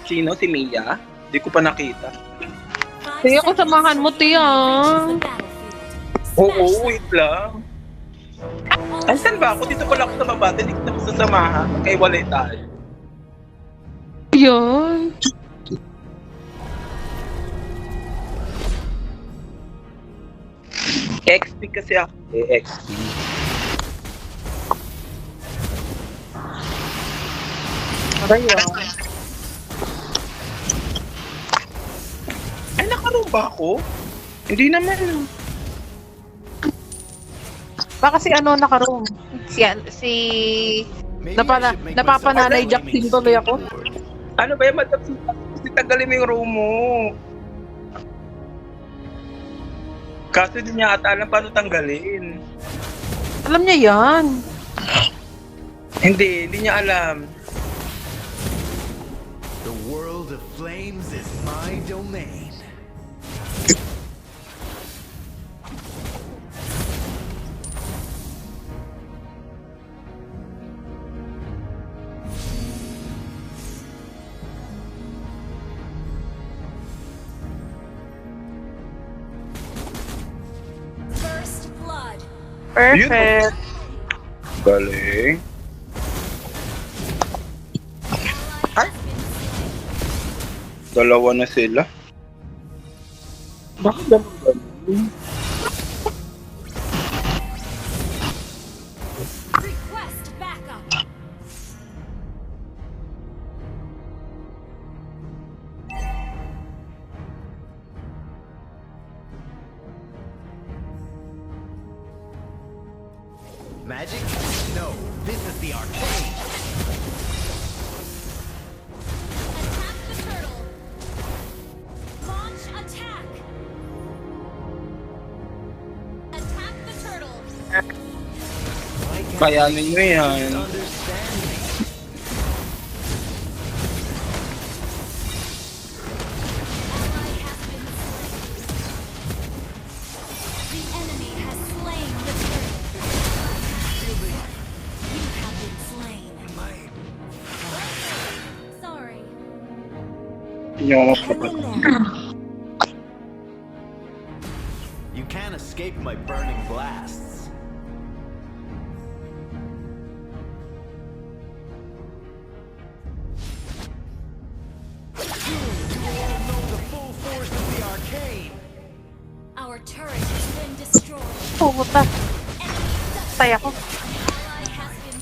Sino? Si Mia? Di ko pa nakita. Sige, ako samahan mo, Tia. Oo, wait lang. Ay, saan ba ako? Dito pala ako sa baba. Hindi kita mo sasamahan. Kaya walay tayo. Yan. XP kasi ako. XP. Aray, yan. Ay, nakaroon ba ako? Hindi naman. Baka si ano nakaroon. Si napapananay Jack din tuloy ako. Ano ba yung madam? Kasi tagalin mo yung room mo. Kaso di niya ata alam paano tanggalin. Alam niya yan. Hindi niya alam. The world of flames is my domain. Perfect. Galing. Ay! Dalawa na sila. Bakit ganun? Request backup. Magic? No, this is the arcade. Attack the turtle. Launch attack. Attack the turtle. Why can't Kayanin nyo yan. understand me? Ally has been slain. The enemy has slain the turtle. You have been slain. Sorry. Hindi ako mapapatay. You can't escape my burning blasts. Soon you will all know the full force of the arcane. Our turret has been destroyed. Puta. Enemy Tay ako. ally has been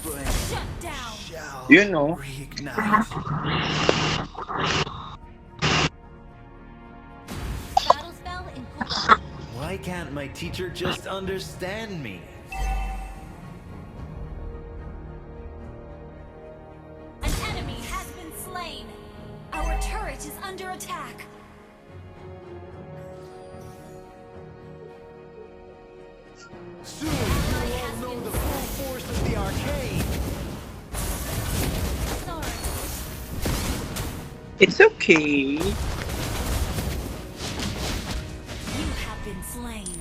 shut down. Shall Yun, no? reignite. Battle spell in cooldown. Why can't my teacher just understand me? An enemy has been slain. Our turret is under attack. Soon you will all know the full force of the arcane. Sorry. It's okay. You have been slain.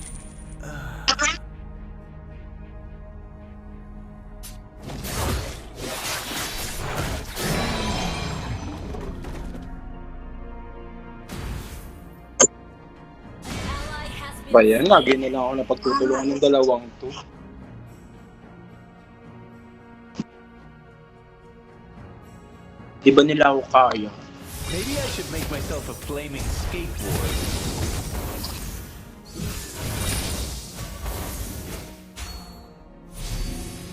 Ally has been Ba yan? slain. Lagi na lang ako napagtutulungan ng dalawang to. Di ba nila ako kaya? Maybe I should make myself a flaming skateboard.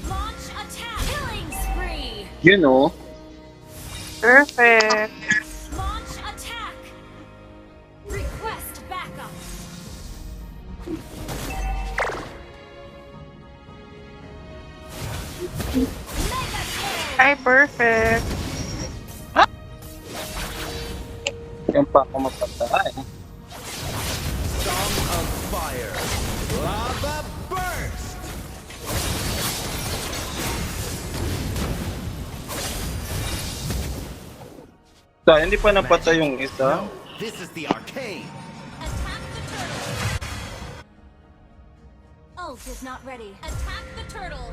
Launch attack. Killing spree. You know? Perfect. Launch attack. Request backup. Mega kill. Ay, perfect. Yan pa ako mapatay. Song of Fire. Lava Burst! Tayo, hindi pa napatay yung isa. No, this is the arcade. Attack the turtle. Ult is not ready. Attack the turtle.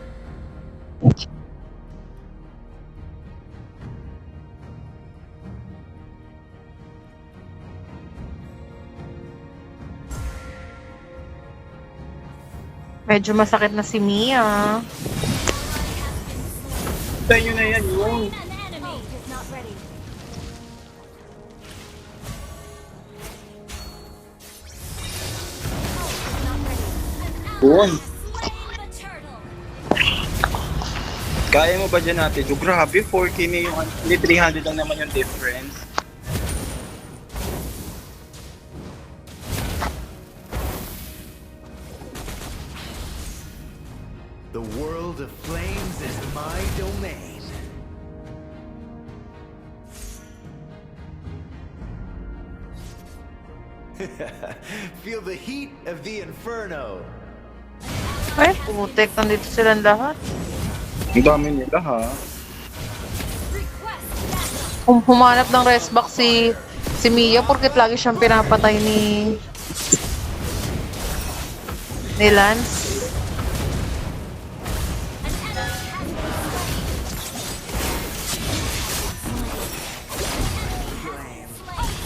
Medyo masakit na si Mia. Tayo nyo na yan yun. An enemy is not ready. Yun. Slain the turtle. Kaya mo ba dyan natin? So, grabe, 4K na yung, hindi 300 lang naman yung difference. The world of flames is my domain. Feel the heat of the inferno. Ay, putek. Nandito silang lahat. Ang dami nila, ha? Request backup. Humanap ng rest box si Mia porket lagi siyang pinapatay ni Lance.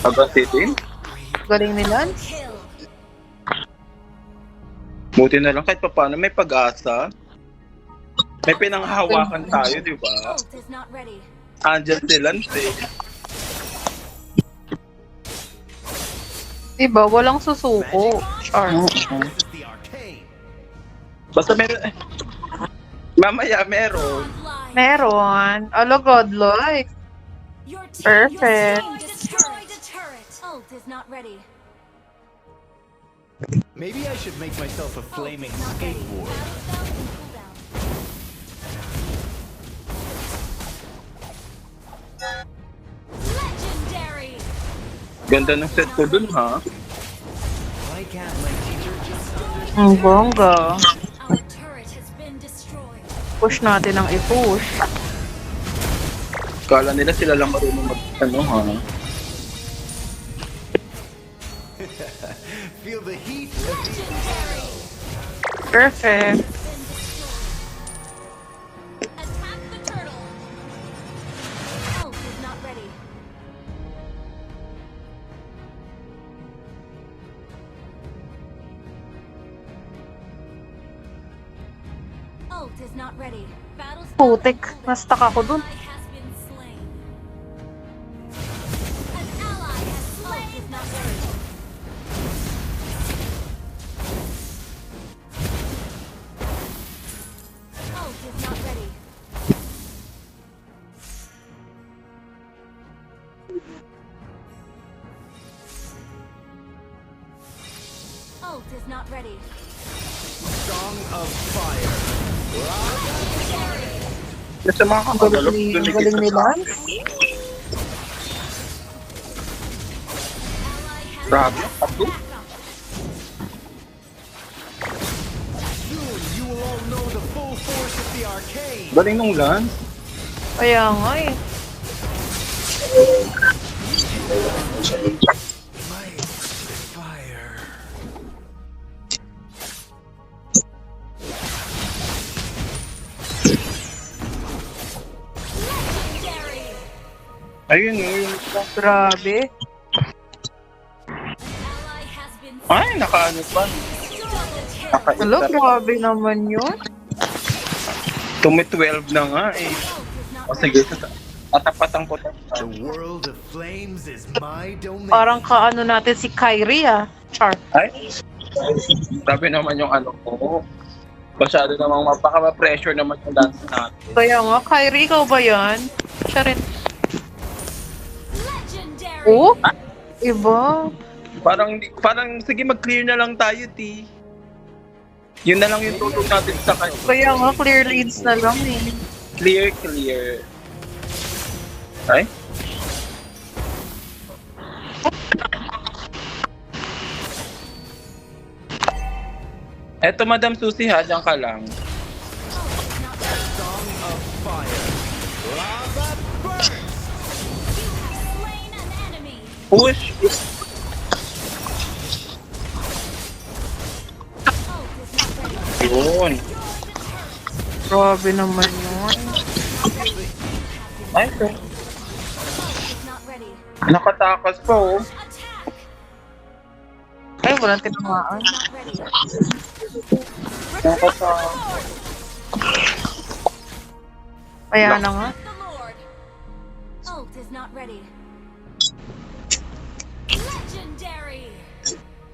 Hanggang City? Galing ni Lance. Kill. Buti na lang kahit pa paano may pag-asa. May pinanghahawakan tayo, di ba? Ult is not ready. Andyan si Lance eh. Diba? Walang susuko. Char. This is the arcade. Basta meron eh. Mamaya meron. Godlike. Meron. Alo, godlike. Your team, Perfect. Your team destroyed a turret. Ult is not ready. Maybe I should make myself a flaming skateboard. Legendary. Ganda ng set ko dun, ha? Why can't my teacher just understand? Ang bongga. Our turret has been destroyed. Push natin ang i-push. Kala nila sila lang marunong ano, ha? Feel the heat of the Legendary. Perfect. Been destroyed. Attack the turtle. Ult is not ready. Ult is not ready. Battle Putik. Na-stuck ako dun. ally has been slain. An ally has slain. Ult is not ready. Ult is not ready. Ult is not ready. Song of Fire. Kasi mga Ang kakagalap, galing ni Lance. Ally has Grabe, ako. backup. Soon you will all know the full force of the arcade. Galing nung Lance. Kaya nga eh. My fire. Legendary. Ayun, yun. Grabe. Ally has been Ay, nakaano pa. double kill. Hello, Nakaisa. grabe naman yun. Tumi-12 na nga eh. Ult is not O ready. sige, tatapatang ko The world of flames is my domain. Parang kaano natin si Kyrie ah. Char. Ay, grabe naman yung ano ko. Masyado namang mapaka-pressure naman yung dance natin. Kaya nga, Kyrie, ikaw ba yan? Siya rin. Legendary. Oh? Iba. Parang sige mag-clear na lang tayo, T. Yun na lang yung tutog natin sa kanya. Kaya nga, clear leads na lang eh. Clear. Ay? Eto, Madam Susie ha, dyan ka lang. Song of Fire. Lava burst. You have slain Push. Ult is not ready. Yun. Grabe naman yun. Ay, okay. Ult is not ready. Nakatakas pa oh. Attack! Ay, walang tinamaan. Ult is not ready. Nakatakas. Kaya na nga. The Lord. Ult is not ready. Legendary.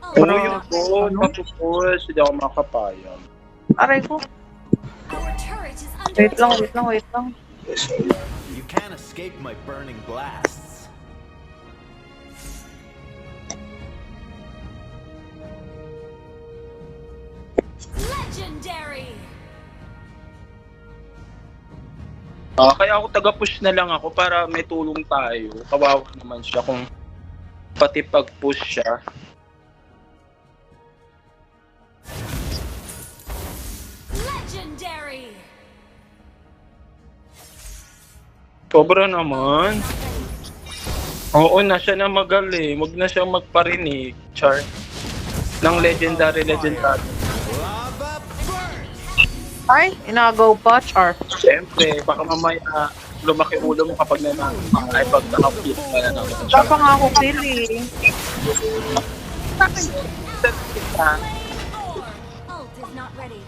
Ult Oo, is yung not ready. gold. Mapupush. Hindi ako makapayag. Aray ko. Our turret is under Wait lang, attack. wait lang, wait lang. You can't escape my burning blasts. Legendary. Kaya ako taga-push na lang ako para may tulong tayo. Kawawa naman siya kung pati pag-push siya. Legendary. Sobra naman. Oo na siya na magaling. Huwag na siya magparinig. Char. Ng legendary. Lava burn! Ay, inagaw pa, Char. Siyempre, baka mamaya lumaki ulo mo kapag ay pag nakapit ka na naman. Wala pa nga ako kill eh. Ult is not ready.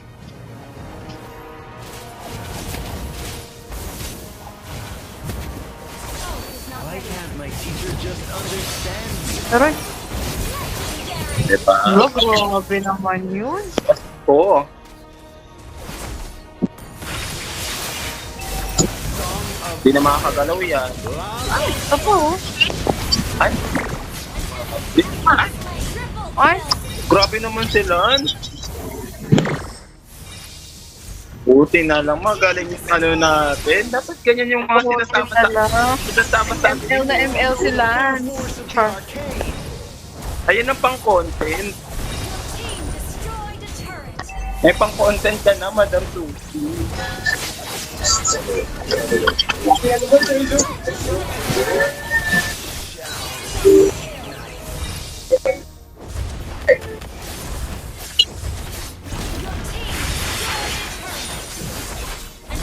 Ult is not Why ready. can't my teacher just understand me? Aray, Legendary. Diba? no, grabe naman yun. Oo. Di na makakagalaw yan. Ito po, oh. Ay. Di- Ay. Triple Ay, Grabe naman sila. Buti na lang magaling yung ano natin. Dapat ganyan yung mga sinasama sa ML na ML sila. Char. Ayun ang pang-content. team destroyed a turret. May pang-content ka na, Madam Susie.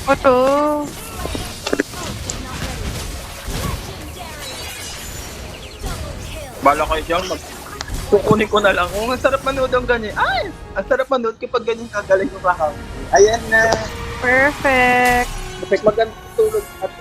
Ito. Bala kayo dyan, kukunin ko na lang. Oh, ang sarap manood ang ganyan. Ay! Ang sarap manood kapag ganyan kagaling yung kakao. Ayan na. Perfect. Perfect, maganda tulog at